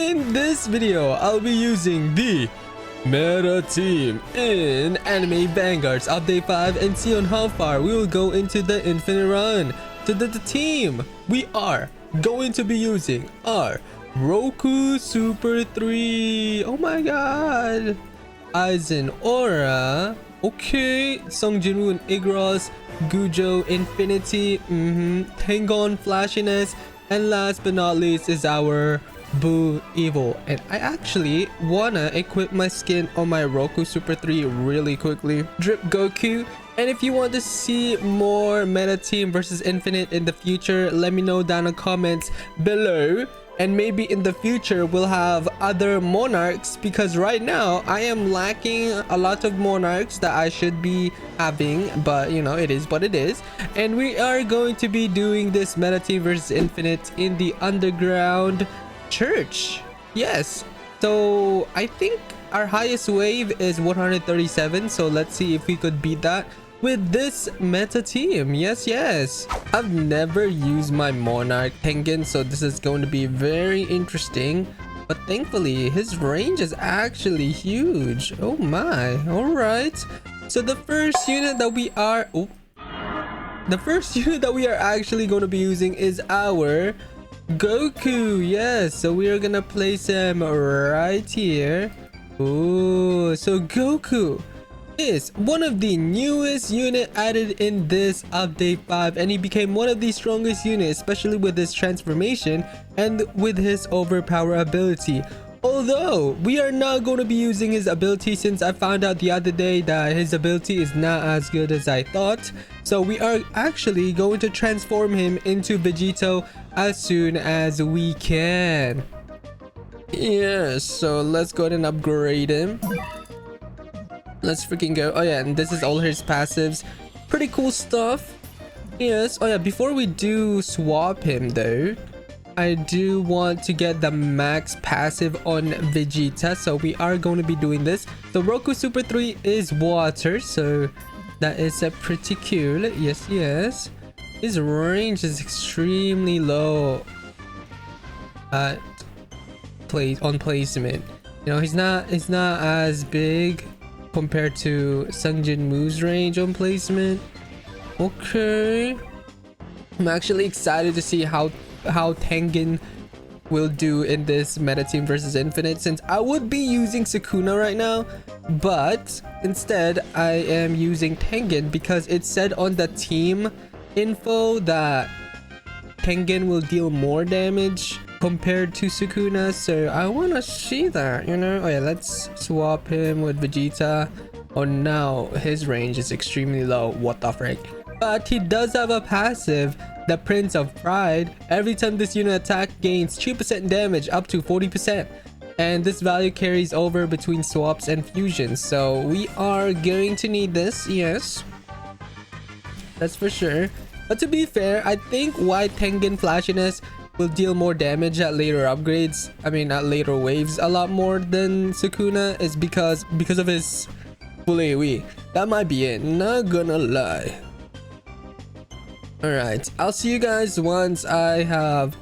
In this video, I'll be using the Meta Team in Anime Vanguards Update 5 and see on how far we will go into the Infinite Run. So the team we are going to be using are Roku Super 3. Oh my god. Eizen Aura. Okay. Jinwu and Igros. Gojo Infinity. Tengen Flashiness. And last but not least is our Buu Evil. And I actually wanna equip my skin on my Roku Super 3 really quickly. Drip Goku. And if you want to see more Meta Team versus Infinite in the future, let me know down in the comments below. And maybe in the future we'll have other monarchs, because right now I am lacking a lot of monarchs that I should be having, but you know, it is what it is. And we are going to be doing this Meta Team versus Infinite in the underground church. Yes, so I think our highest wave is 137, so let's see if we could beat that with this Meta Team. Yes, I've never used my monarch Tengen, so this is going to be very interesting. But thankfully his range is actually huge. Oh my. All right, so the first unit that we are actually going to be using is our Goku. Yes, so we are gonna place him right here. Oh, so Goku is one of the newest unit added in this update 5, and he became one of the strongest units, especially with his transformation and with his overpower ability. Although we are not going to be using his ability, since I found out the other day that his ability is not as good as I thought. So we are actually going to transform him into Vegito as soon as we can. Yes, so let's go ahead and upgrade him. Let's freaking go. Oh yeah, and this is all his passives. Pretty cool stuff. Yes. Oh yeah, before we do swap him though, I do want to get the max passive on Vegeta, so we are going to be doing this. The Roku Super 3 is water, so that is pretty cool. Yes. His range is extremely low at placement. You know, he's not as big compared to Jinwu's range on placement. Okay, I'm actually excited to see how Tengen will do in this Meta Team versus Infinite, since I would be using Sukuna right now, but instead I am using Tengen because it said on the team info that Tengen will deal more damage compared to Sukuna, so I want to see that, you know. Oh yeah, let's swap him with Vegeta. Oh, now his range is extremely low. What the frick? But he does have a passive, the Prince of Pride. Every time this unit attack gains 2% damage up to 40%, and this value carries over between swaps and fusions, so we are going to need this. Yes, that's for sure. But to be fair, I think why Tengen Flashiness will deal more damage at later upgrades, I mean at later waves, a lot more than Sukuna, is because of his full AoE. That might be it, not gonna lie. Alright, I'll see you guys once I have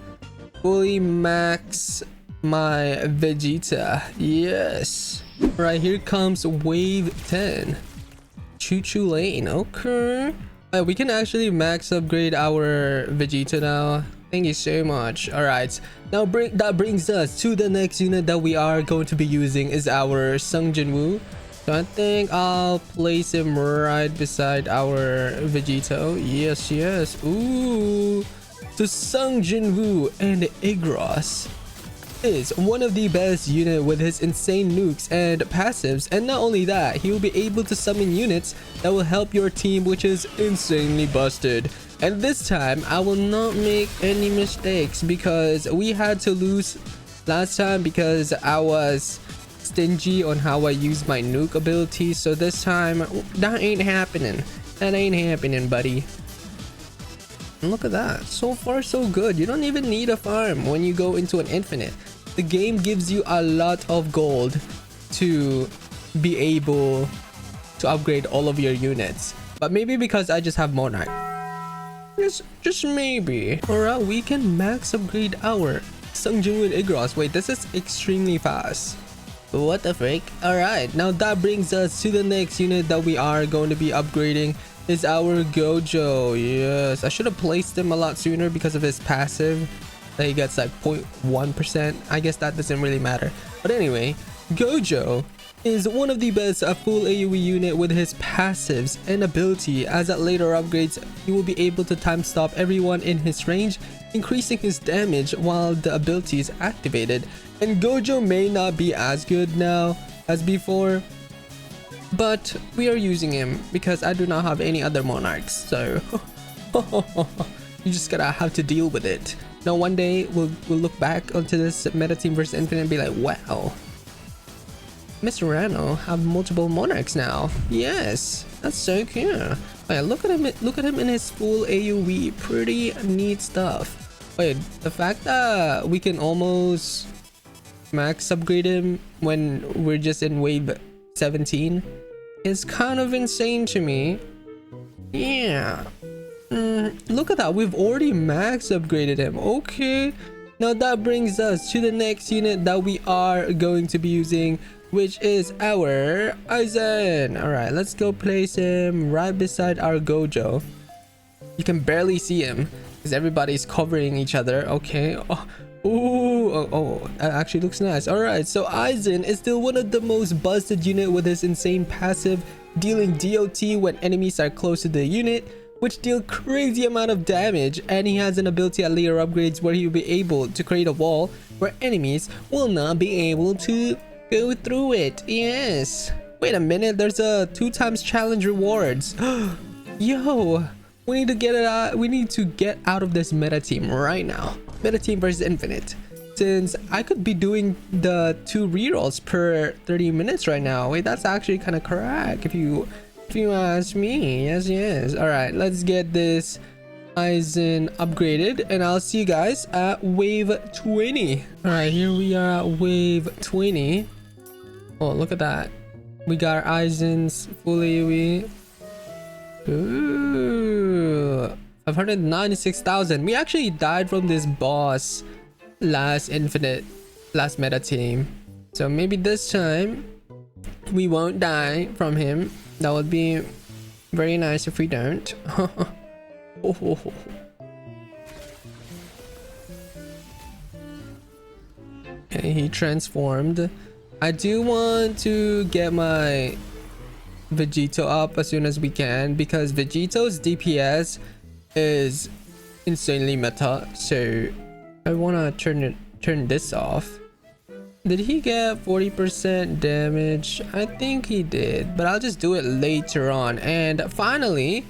fully maxed my Vegeta. Yes. Alright, here comes wave 10. Choo choo lane. Okay. We can actually max upgrade our Vegeta now. Thank you so much. All right, now that brings us to the next unit that we are going to be using is our Jinwu. So I think I'll place him right beside our Vegito. Yes. Ooh, so Jinwu and Igros is one of the best unit with his insane nukes and passives, and not only that, he will be able to summon units that will help your team, which is insanely busted. And this time I will not make any mistakes, because we had to lose last time because I was stingy on how I use my nuke ability. So this time that ain't happening. That ain't happening, buddy. And look at that, so far so good. You don't even need a farm when you go into an infinite. The game gives you a lot of gold to be able to upgrade all of your units, but maybe because I just have monarch, just maybe. Alright, we can max upgrade our Jinwu and Igros. Wait, this is extremely fast. What the frick? Alright, now that brings us to the next unit that we are going to be upgrading is our Gojo. Yes, I should have placed him a lot sooner because of his passive. That he gets like 0.1%. I guess that doesn't really matter. But anyway, Gojo is one of the best full AoE unit with his passives and ability, as at later upgrades he will be able to time stop everyone in his range, increasing his damage while the ability is activated. And Gojo may not be as good now as before, but we are using him because I do not have any other monarchs, so you just gotta have to deal with it. Now one day we'll look back onto this meta team versus Infinite and be like, wow, MrRhino have multiple monarchs now. Yes, that's so cool. Wait, look at him in his full AoE. Pretty neat stuff. Wait, the fact that we can almost max upgrade him when we're just in wave 17 is kind of insane to me. Yeah. Look at that, we've already max upgraded him. Okay, now that brings us to the next unit that we are going to be using, which is our Eizen. All right, let's go place him right beside our Gojo. You can barely see him because everybody's covering each other. Okay. Oh, that actually looks nice. All right, so Eizen is still one of the most busted unit with his insane passive, dealing DOT when enemies are close to the unit, which deal crazy amount of damage, and he has an ability at later upgrades where he will be able to create a wall where enemies will not be able to go through it. Yes. Wait a minute, there's a 2x challenge rewards. Yo, we need to get it out. We need to get out of this meta team right now. Meta team versus Infinite. Since I could be doing the 2 rerolls per 30 minutes right now. Wait, that's actually kind of correct if you ask me. Yes. All right, let's get this Eizen upgraded, and I'll see you guys at wave 20. All right, here we are at wave 20. Oh, look at that. We got our Eizen's full AoE. Ooh, 596,000. We actually died from this boss last meta team, so maybe this time we won't die from him. That would be very nice if we don't. Okay, he transformed. I do want to get my Vegito up as soon as we can because Vegito's DPS is insanely meta, so I want to turn this off. Did he get 40% damage? I think he did, but I'll just do it later on. And finally,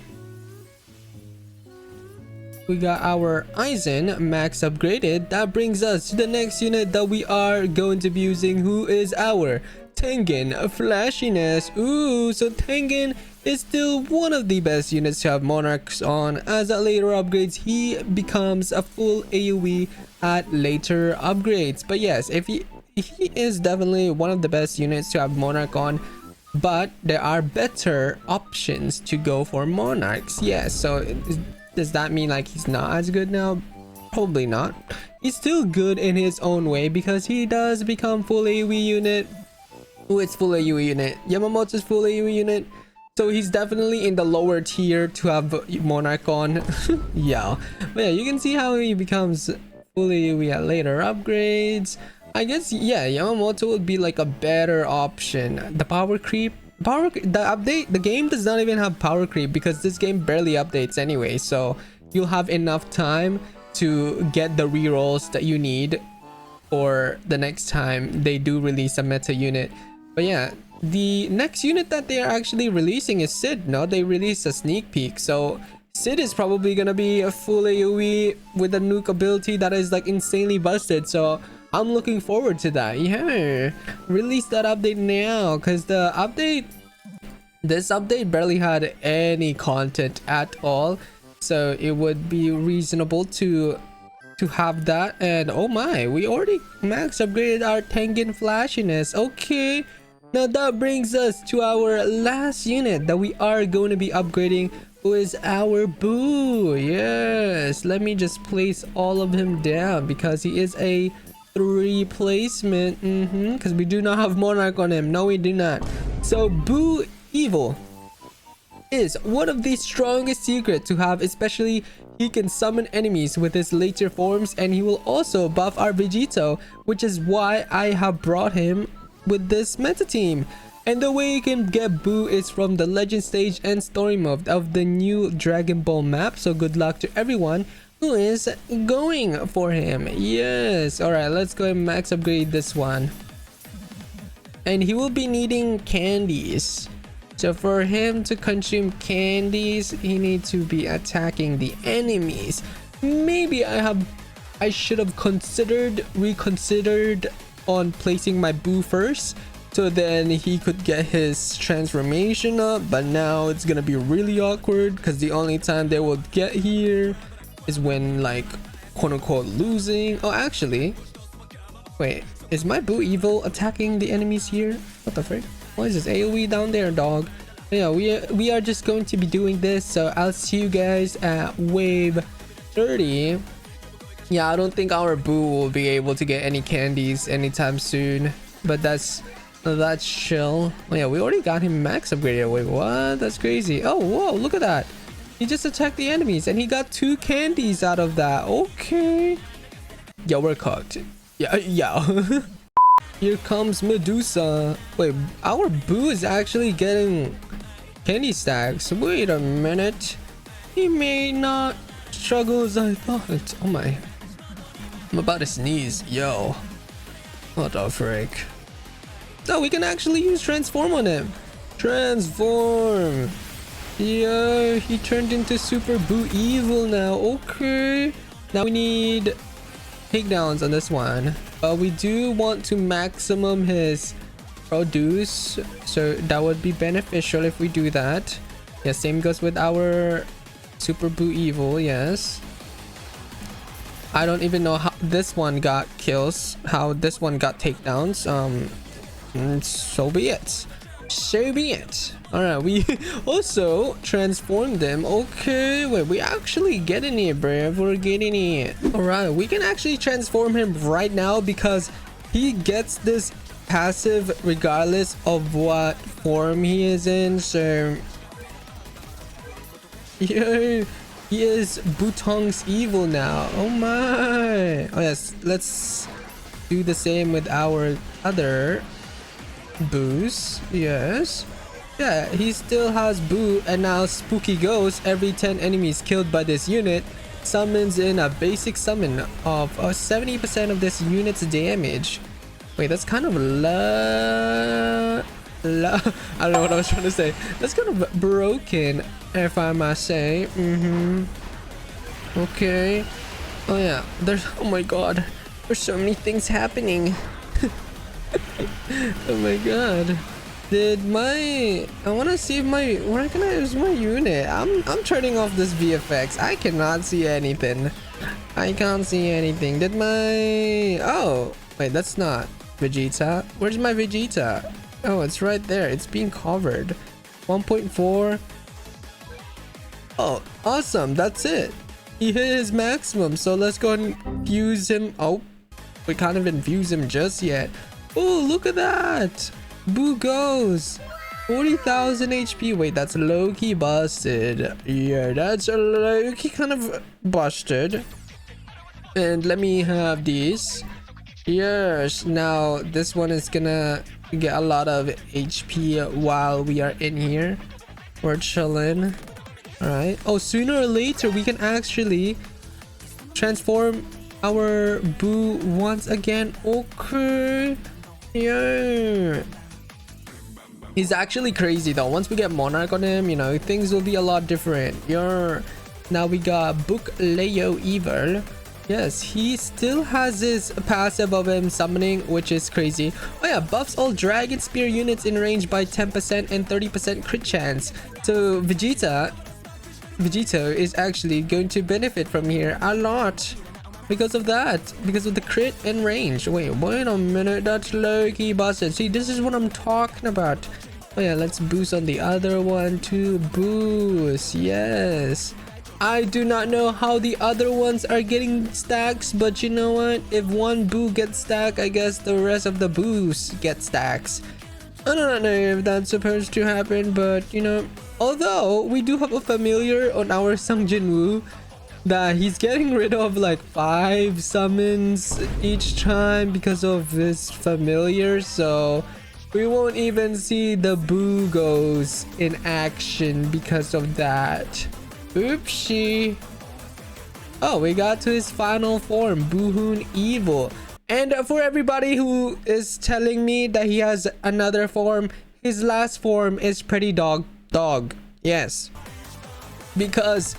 we got our Eizen max upgraded. That brings us to the next unit that we are going to be using, who is our Tengen Flashiness. Ooh, so Tengen is still one of the best units to have monarchs on, as at later upgrades he becomes a full AoE at later upgrades. But yes, if he is definitely one of the best units to have monarch on, but there are better options to go for monarchs. Yes, so does that mean like he's not as good now? Probably not. He's still good in his own way because he does become full AoE unit. Who is full AoE unit? Yamamoto's full AoE unit. So he's definitely in the lower tier to have monarch on. Yeah, but yeah, you can see how he becomes full AoE at later upgrades. I guess, yeah, Yamamoto would be like a better option. The power creep, the game does not even have power creep because this game barely updates anyway, so you'll have enough time to get the rerolls that you need for the next time they do release a meta unit. But yeah, the next unit that they are actually releasing is Sid. No, they released a sneak peek, so Sid is probably gonna be a full AoE with a nuke ability that is like insanely busted, so I'm looking forward to that. Yeah, release that update now, because this update barely had any content at all, so it would be reasonable to have that. And oh my, we already max upgraded our Tengen Flashiness. Okay, now that brings us to our last unit that we are going to be upgrading, who is our Buu. Yes, let me just place all of him down because he is a 3 placement. Because we do not have Monarch on him. No, we do not. So Buu Evil is one of the strongest secrets to have, especially he can summon enemies with his later forms, and he will also buff our Vegito, which is why I have brought him with this meta team. And the way you can get Buu is from the legend stage and story mode of the new Dragon Ball map. So good luck to everyone who is going for him. Yes, all right, let's go and max upgrade this one. And he will be needing candies. So for him to consume candies, he needs to be attacking the enemies. Maybe I should have reconsidered on placing my Buu first, so then he could get his transformation up. But now it's gonna be really awkward because the only time they will get here is when, like, quote unquote losing. Oh, actually, wait, is my Buu Evil attacking the enemies here? What the frick? What is this AoE down there, dog? Yeah, we are just going to be doing this, so I'll see you guys at wave 30. Yeah, I don't think our Buu will be able to get any candies anytime soon, but that's chill. Oh yeah, we already got him max upgraded. Wait, what? That's crazy. Oh, whoa, look at that. He just attacked the enemies and he got 2 candies out of that. Okay. Yeah, we're cooked. Yeah. Here comes Medusa. Wait, our Buu is actually getting candy stacks. Wait a minute. He may not struggle as I thought. Oh my. I'm about to sneeze. Yo. What the frick? Oh, we can actually use transform on him. Transform. Yeah, he turned into Super Buu Evil now. Okay. Now we need takedowns on this one. We do want to maximum his produce, so that would be beneficial if we do that. Yeah, same goes with our Super Buu Evil. Yes, I don't even know how this one got kills, how this one got takedowns. So be it. So be it. All right, we also transformed them. Okay, wait, we actually getting it, bruh. We're getting it. All right, we can actually transform him right now because he gets this passive regardless of what form he is in. So yeah, he is Butong's Evil now. Oh my. Oh yes, let's do the same with our other Buus. Yes. Yeah, he still has Buu, and now Spooky Ghost. Every 10 enemies killed by this unit summons in a basic summon of 70% of this unit's damage. Wait, that's kind of I don't know what I was trying to say. That's kind of broken, if I must say. Okay. Oh yeah, oh my god, there's so many things happening. Oh my god. I want to see if where can I use my unit? I'm turning off this VFX. I cannot see anything. I can't see anything. Oh wait, that's not Vegeta. Where's my Vegeta? Oh, it's right there. It's being covered. 1.4. Oh, awesome. That's it. He hit his maximum. So let's go and infuse him. Oh, we can't even infuse him just yet. Oh, look at that. Buu goes 40,000 HP. Wait, that's low-key busted. Yeah, that's a low-key kind of busted. And let me have these. Yes, now this one is gonna get a lot of HP while we are in here. We're chilling. All right. Oh, sooner or later we can actually transform our Buu once again. Okay. Yeah. He's actually crazy though. Once we get Monarch on him, you know, things will be a lot different. Now we got Buu Evil. Yes, he still has his passive of him summoning, which is crazy. Oh yeah, buffs all Dragon Spear units in range by 10% and 30% crit chance. So Vegito is actually going to benefit from here a lot because of that, because of the crit and range. Wait a minute, that's low-key busted. See, this is what I'm talking about. Oh yeah, let's boost on the other one too. Boost, yes. I do not know how the other ones are getting stacks, but you know what? If one Buu gets stack, I guess the rest of the Boos get stacks. I do not know if that's supposed to happen, but you know, although we do have a familiar on our Jinwu that he's getting rid of like 5 summons each time because of this familiar, so we won't even see the Boogos in action because of that. Oopsie. Oh, we got to his final form, Buu Evil. And for everybody who is telling me that he has another form, his last form is pretty dog. Yes. Because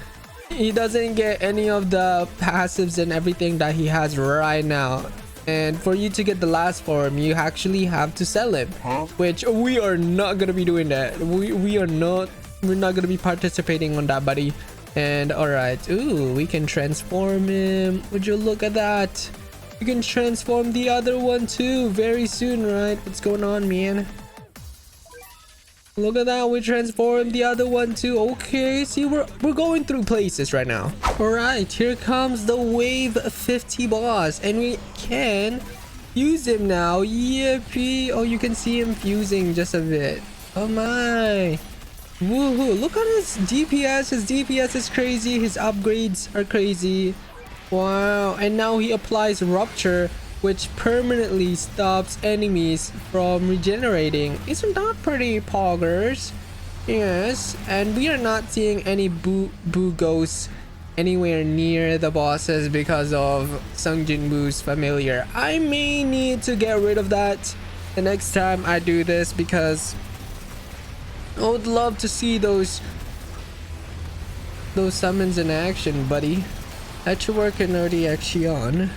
he doesn't get any of the passives and everything that he has right now. And for you to get the last form, you actually have to sell him. Which we are not going to be doing that. We're not going to be participating on that, buddy. And alright. Ooh, we can transform him. Would you look at that? You can transform the other one too very soon, right? What's going on, man? Look at that, we transformed the other one too. Okay, see, we're going through places right now. All right, here comes the wave 50 boss, and we can use him now. Yippee! Oh, you can see him fusing just a bit. Oh my! Woohoo! Look at his DPS. His DPS is crazy. His upgrades are crazy. Wow! And now he applies rupture, which permanently stops enemies from regenerating. Isn't that pretty, poggers? Yes, and we are not seeing any Buu ghosts anywhere near the bosses because of Jinwu's familiar. I may need to get rid of that the next time I do this, because I would love to see those summons in action, buddy. That you're working already actually on.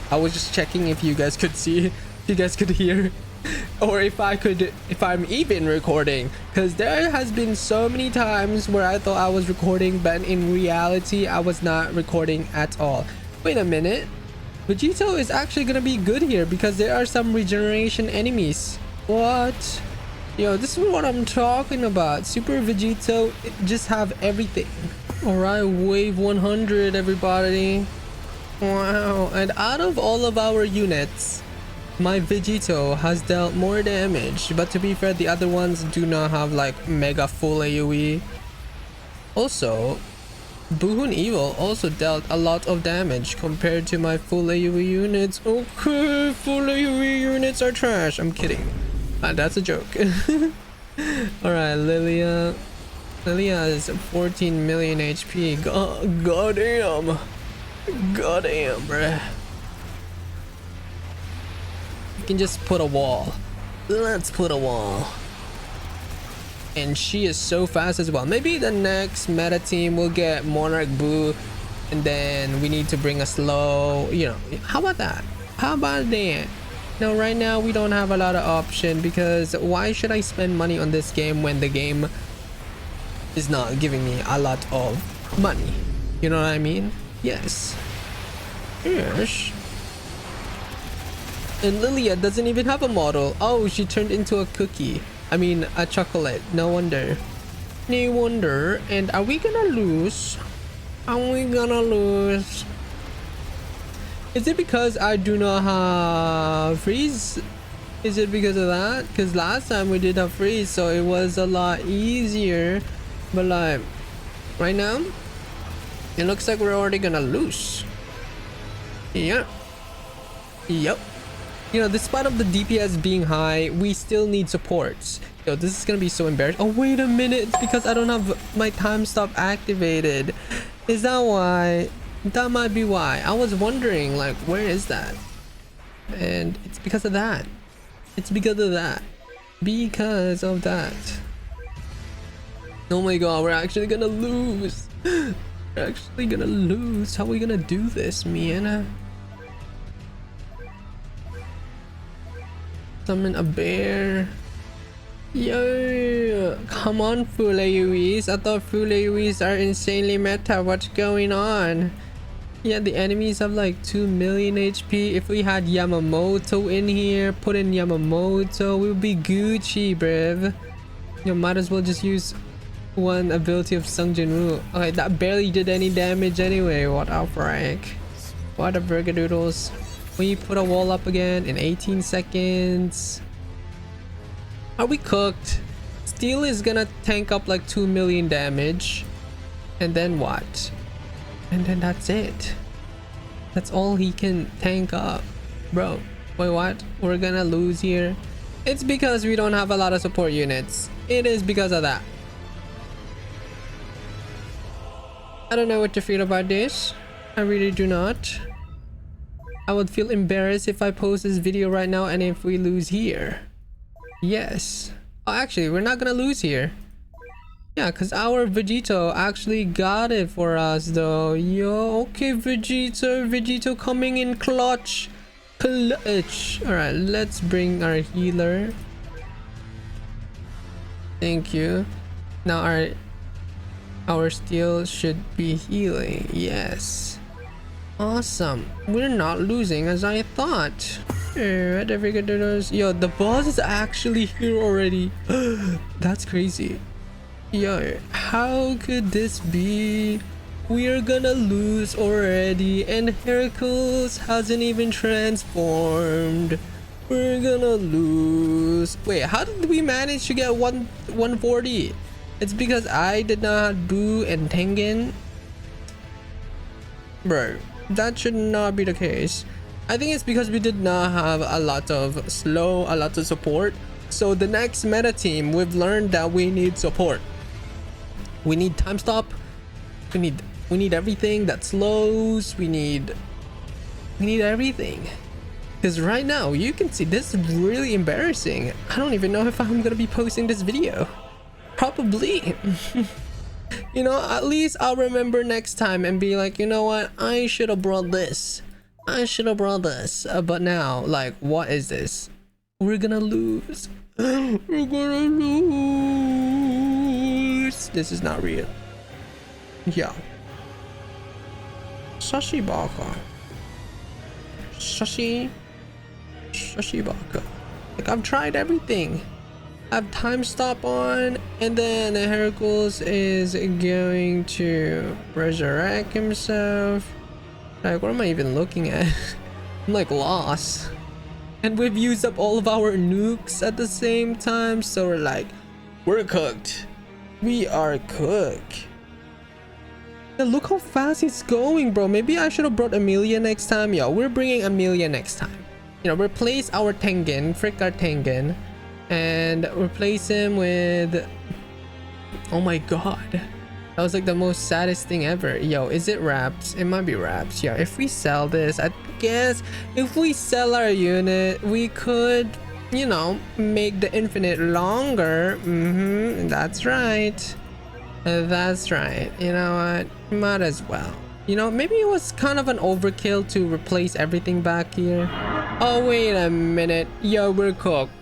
I was just checking if you guys could see, if you guys could hear, or if I'm even recording, because there has been so many times where I thought I was recording, but in reality I was not recording at all. Wait a minute, Vegito is actually gonna be good here because there are some regeneration enemies. What? Yo, this is what I'm talking about. Super Vegito just have everything. All right, wave 100, everybody. Wow, and out of all of our units, my Vegito has dealt more damage, but to be fair, the other ones do not have like mega full AoE. Also, Buu Evil also dealt a lot of damage compared to my full AoE units. Okay, full AoE units are trash. I'm kidding. That's a joke. Alright, Lilia. Lilia is 14 million HP. Goddamn. Goddamn, bruh. You can just put a wall. Let's put a wall. And she is so fast as well. Maybe the next meta team will get Monarch Buu, and then we need to bring a slow, you know, how about that? How about that? Now, right now we don't have a lot of option, because why should I spend money on this game when the game is not giving me a lot of money? You know what I mean? Yes. Yes. And Lilia doesn't even have a model. Oh, she turned into a cookie. I mean, a chocolate. No wonder. No wonder. And are we gonna lose? Are we gonna lose? Is it because I do not have freeze? Is it because of that? Because last time we did have freeze, so it was a lot easier. But like, right now, it looks like we're already gonna lose. Yeah. Yep. You know, despite of the DPS being high, we still need supports. Yo, this is gonna be so embarrassing. Oh, wait a minute. It's because I don't have my time stop activated. Is that why? That might be why. I was wondering, like, where is that? And it's because of that. It's because of that. Because of that. Oh my god, we're actually gonna lose. We're actually gonna lose. How are we gonna do this, man? Summon a bear. Yo, come on, full AoEs. I thought full AoEs are insanely meta. What's going on? Yeah, the enemies have like 2 million HP. If we had Yamamoto in here, put in Yamamoto, we would be Gucci, bruv. You might as well just use one ability of Sung Jinwoo. Okay, that barely did any damage anyway. What a frick. What a burgadoodles. We put a wall up again in 18 seconds. Are we cooked? Steel is gonna tank up like 2 million damage. And then what? And then that's it. That's all he can tank up. Bro, wait, what? We're gonna lose here. It's because we don't have a lot of support units. It is because of that. I don't know what to feel about this. I really do not. I would feel embarrassed if I post this video right now and if we lose here. Yes. Oh, actually, we're not gonna lose here. Yeah, because our Vegito actually got it for us though. Yo, okay, Vegito coming in clutch. Alright, let's bring our healer. Thank you. Now our steel should be healing. Yes. Awesome. We're not losing as I thought. Yo, the boss is actually here already. That's crazy. Yo, how could this be? We're gonna lose already and Hercules hasn't even transformed. We're gonna lose. Wait, how did we manage to get 140? It's because I did not Buu and Tengen. Bro, that should not be the case. I think it's because we did not have a lot of support. So the next meta team, we've learned that we need support. We need time stop. We need everything that slows. We need everything. Because right now you can see this is really embarrassing. I don't even know if I'm gonna be posting this video. Probably. You know, at least I'll remember next time and be like, you know what, I should have brought this. But now, like, what is this? We're gonna lose. We're gonna lose. This is not real. Yeah. Shashibaka. Shashibaka. Like, I've tried everything. I've time stop on, and then Hercules is going to resurrect himself. Like, what am I even looking at? I'm like lost. And we've used up all of our nukes at the same time, so we're like, we're cooked. We are cooked. Yeah, look how fast he's going, bro. Maybe I should have brought Amelia next time. Yo, we're bringing Amelia next time. You know, replace our Tengen, frick our Tengen, and replace him with, oh my god, that was like the most saddest thing ever. Yo, is it wraps? It might be wraps. Yeah, if we sell this, I guess if we sell our unit, we could, you know, make the infinite longer. That's right. That's right. You know what, might as well. You know, maybe it was kind of an overkill to replace everything back here. Oh, wait a minute. Yo, we're cooked.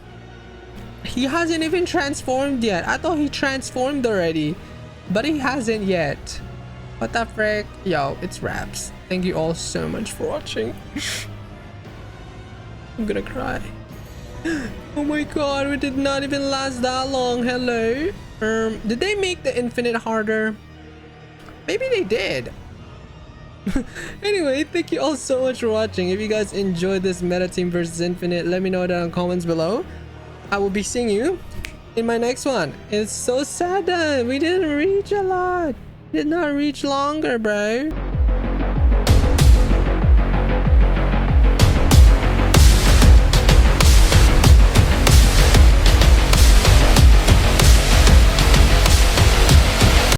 He hasn't even transformed yet. I thought he transformed already, but he hasn't yet. What the frick? Yo, it's wraps. Thank you all so much for watching. I'm gonna cry. Oh my god, we did not even last that long. Hello. Did they make the infinite harder? Maybe they did. Anyway, thank you all so much for watching. If you guys enjoyed this meta team versus infinite, let me know down in the comments below. I will be seeing you in my next one. It's so sad that we didn't reach a lot. Did not reach longer, bro.